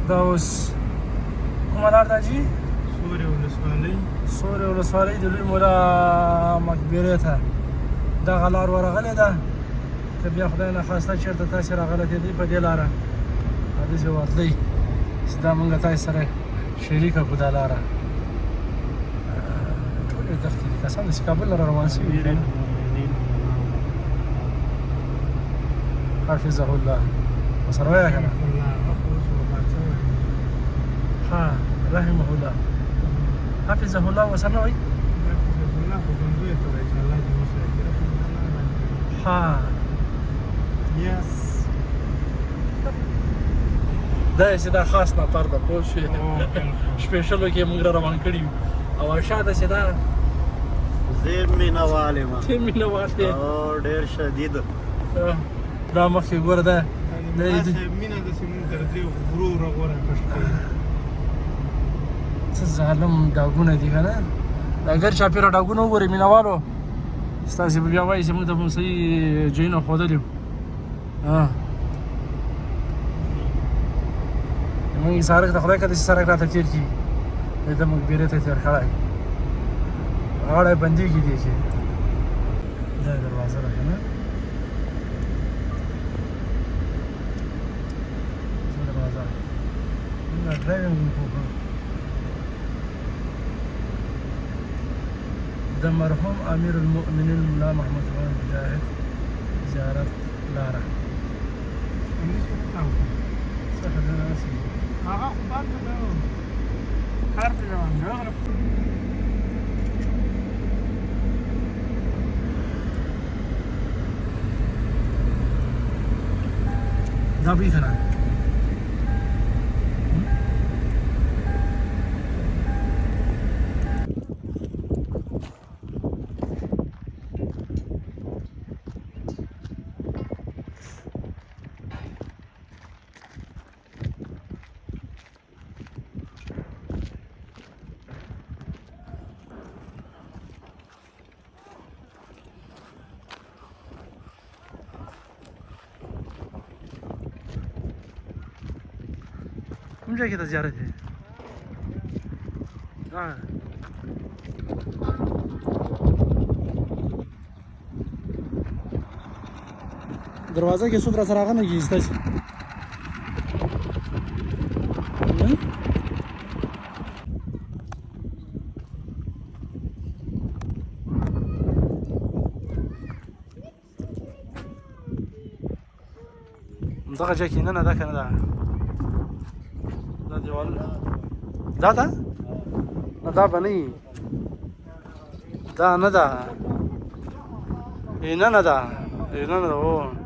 دا اوس کومه لار ده جي؟ سورې ولسوالۍ د لوی مولا مقبرې ته دغه لار ورغلې ده که بیا خدای نخواسته چېرته تاسې راغلتې دی په دې لاره داسې ورتلی چې دا مونږ تاسې سره شریکه کړو دا لاره ټولې دښتې دي کسان داسې کابل نه را روان شوي دي حافظه الله ورسره وایه که نه ها رحمه الله حافظه الله ورسره نه وایي ها یس دا چې دا خاص نفر ده پوه شوې شپېشلو کې موږ را روان کړي یو او شاته چې دا زه مینهوال یم ته مینهوال دی او ډېر شدید دا مخکې ګوره دا مینه داسې مونږ تر دې غرو غوره کښ کوي څه ظالم ډاګونه دي که نه دا ګر چاپېره ډاګونه وګورئ مینهوالو ستاسې به بیا وایي چې موږ ته به صحیح ځایونه ښودلي وو زموږ سړک ته خدای که داسې سړک راته تېر کړي د مقبرې ته تېر کړی غاړه یې بندېږي دې کې دا دروازه ده که نه دروازه موږ ډرایوینګ وکړو د مرحوم امیر المؤمنین ملا محمد خان مجاهد زیارت لاره څه خبره راسي هغه خو بند ده کار پرې روان دی دا بوی که نه کوم ځای کې د زیارت دی دروازه کې څوک را سره هغه نه کېږي ستاسې دغه ځای کې نه ده که نه ده دا دیوال دا ده نه دا به نه وي دا نه ده نه ده نه ده او